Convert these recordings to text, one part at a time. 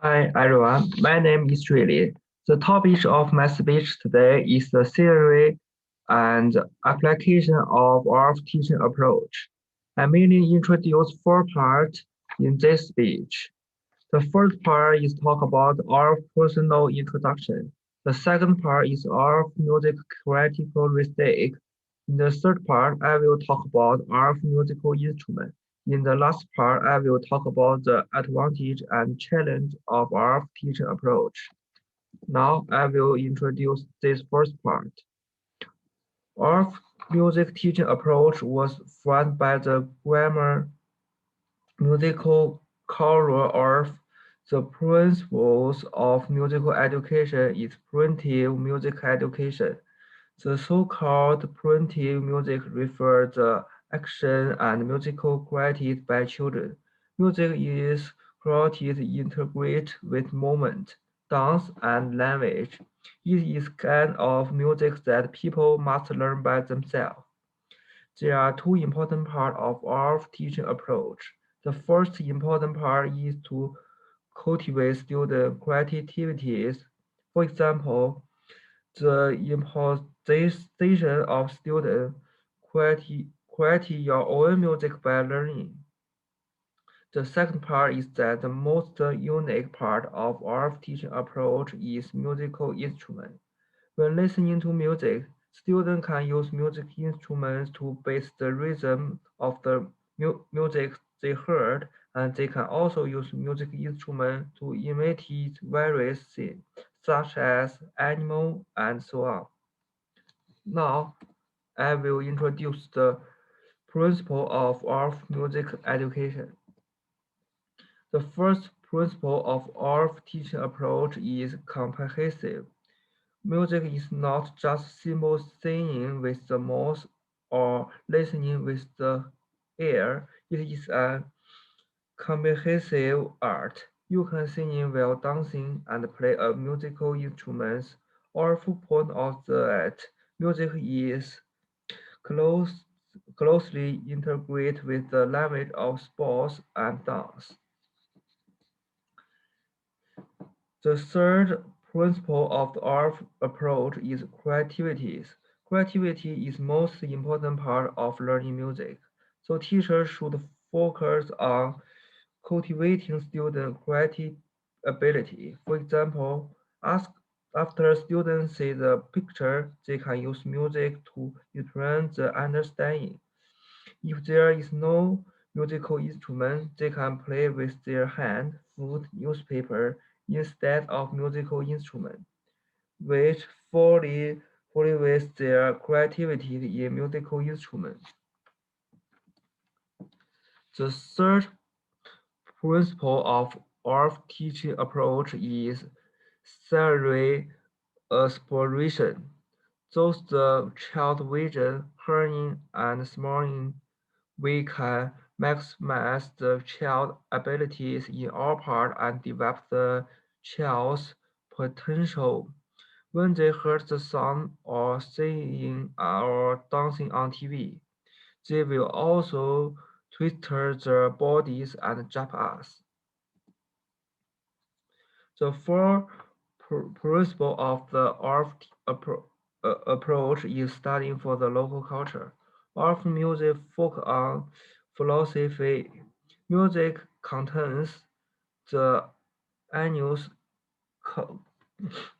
Hi everyone, my name is Julie. The topic of my speech today is the theory and application of our teaching approach. I mainly introduce four parts in this speech. The first part is talk about our personal introduction. The second part is our music characteristic. In the third part, I will talk about our musical instrument. In the last part, I will talk about the advantage and challenge of our teaching approach. Now, I will introduce this first part. Our music teaching approach was formed by the grammar musical career of the principles of musical education is preventive music education. The so-called preventive music refers the action and musical created by children. Music is created integrated with movement, dance, and language. It is kind of music that people must learn by themselves. There are two important parts of our teaching approach. The first important part is to cultivate student creativities. For example, the imposition of student create your own music by learning. The second part is that the most unique part of our teaching approach is musical instrument. When listening to music, students can use music instruments to base the rhythm of the music they heard, and they can also use music instruments to imitate various things, such as animals and so on. Now, I will introduce the principle of our music education. The first principle of our teaching approach is comprehensive. Music is not just simple singing with the mouth or listening with the ear. It is a comprehensive art. You can sing while dancing and play a musical instrument. Our point out that music is close, closely integrated with the language of sports and dance. The third principle of our approach is creativity. Creativity is most important part of learning music, so teachers should focus on cultivating student creative ability. For example, ask after students see the picture, they can use music to influence the understanding. If there is no musical instrument, they can play with their hand, food, newspaper instead of musical instrument, which fully with their creativity in musical instruments. The third principle of our teaching approach is sensory exploration. Those the child vision, hearing, and smelling we can maximize the child's abilities in all parts and develop the child's potential. When they hear the sound or singing or dancing on TV, they will also twist their bodies and jump us. The fourth principle of the art approach is studying for the local culture. Art music focus on philosophy. Music contains the annual cu-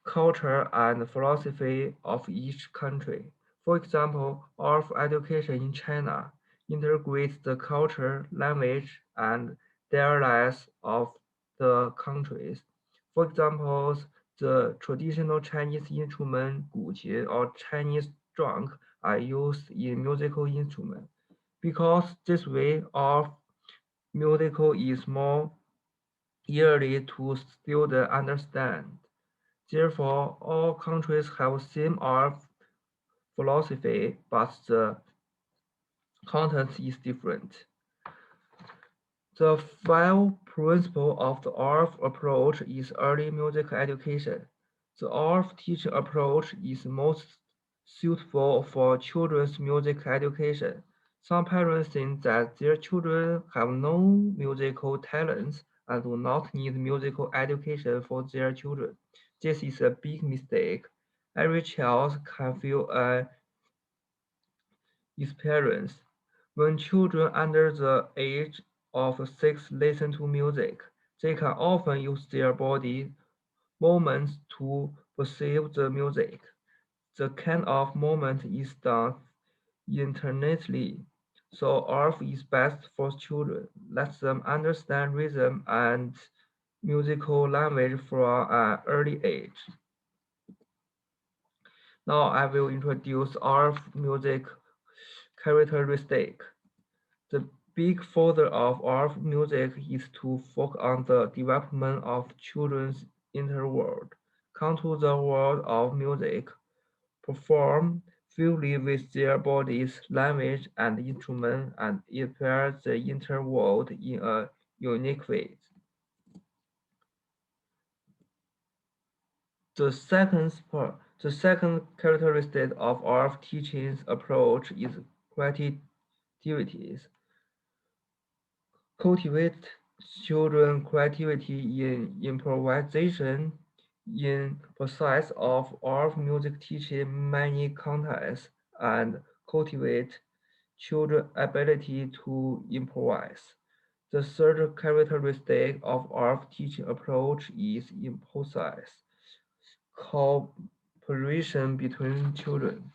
culture and philosophy of each country. For example, art education in China integrates the culture, language, and dialects of the countries. For example, the traditional Chinese instrument guqin or Chinese drum are used in musical instruments. Because this way of musical is more easily to students understand. Therefore, all countries have same art philosophy, but the content is different. The five principle of the art approach is early music education. The art teaching approach is most suitable for children's music education. Some parents think that their children have no musical talents and do not need musical education for their children. This is a big mistake. Every child can feel an experience. When children under the age of 6 listen to music, they can often use their body movements to perceive the music. The kind of movement is done internally, so art is best for children. Let them understand rhythm and musical language from an early age. Now I will introduce art music characteristic. The big focus of art music is to focus on the development of children's inner world. Come to the world of music, perform freely with their bodies, language, and instruments, and experience the inner world in a unique way. The second characteristic of our teaching approach is creativity. Cultivate children creativity in improvisation. In process of art music teaching many contexts and cultivate children ability to improvise. The third characteristic of art teaching approach is emphasis cooperation between children.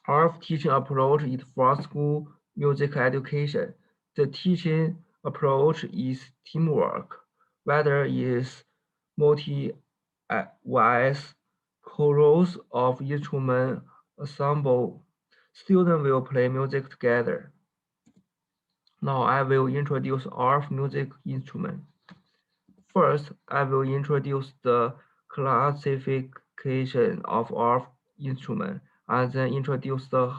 Our teaching approach is for school music education. The teaching approach is teamwork, whether it is multi-voice, chorus of instrument ensemble. Students will play music together. Now I will introduce our music instrument. First, I will introduce the classification of our instrument and then introduce the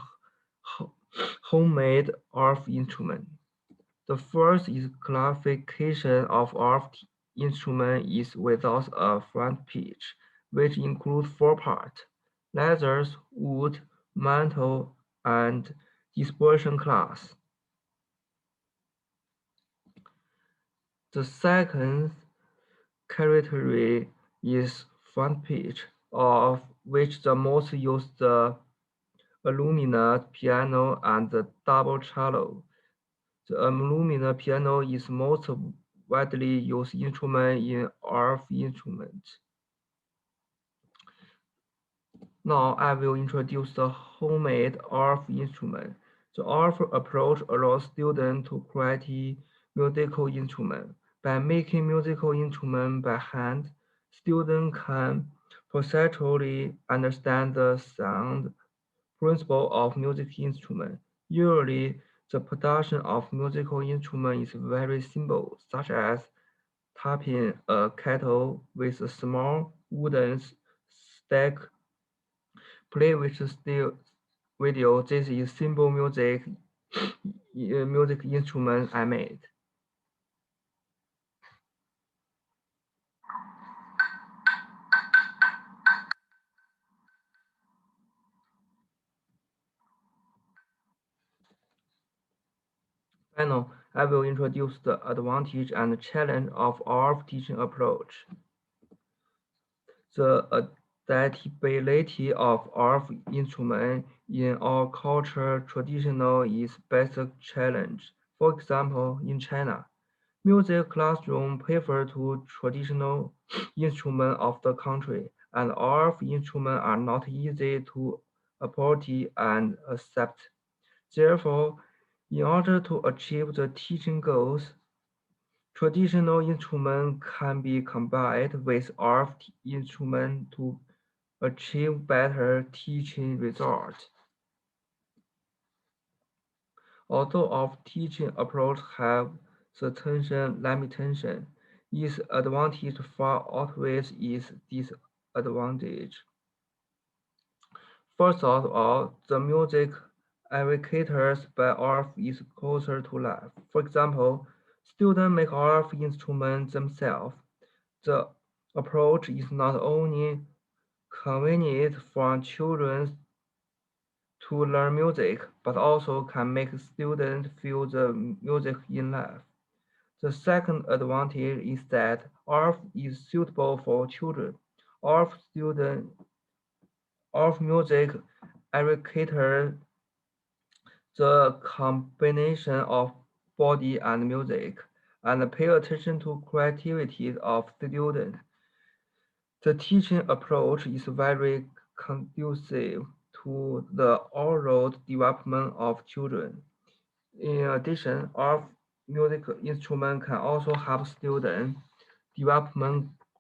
homemade ARF instrument. The first is classification of ARF instrument is without a front pitch, which includes four parts: leathers, wood, metal, and dispersion class. The second category is front pitch, of which the most use the alumina piano and the double cello. The alumina piano is most widely used instrument in ARF instruments. Now I will introduce the homemade ARF instrument. The ARF approach allows students to create musical instruments. By making musical instruments by hand, students can perceptually understand the sound principle of music instrument. Usually, the production of musical instrument is very simple, such as tapping a kettle with a small wooden stack. Play with still video. This is simple music instrument I made. Finally, I will introduce the advantage and challenge of our teaching approach. The adaptability of our instrument in our culture traditional is basic challenge. For example, in China, music classroom prefer to traditional instruments of the country, and our instruments are not easy to apport and accept. Therefore, in order to achieve the teaching goals, traditional instruments can be combined with art instruments to achieve better teaching results. Although our teaching approach have certain limitations, its advantage far outweighs its disadvantage. First of all, the music advocated by art is closer to life. For example, students make art instruments themselves. The approach is not only convenient for children to learn music, but also can make students feel the music in life. The second advantage is that ARF is suitable for children. ARF student, ARF music educator the combination of body and music, and pay attention to creativity of students. The teaching approach is very conducive to the oral development of children. In addition, our musical instrument can also help students develop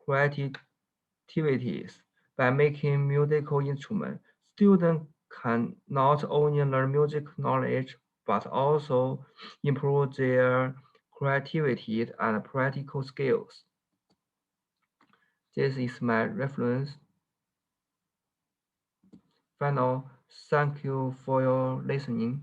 creativities by making musical instruments. Students can not only learn music knowledge but also improve their creativity and practical skills. This is my reference. Final, thank you for your listening.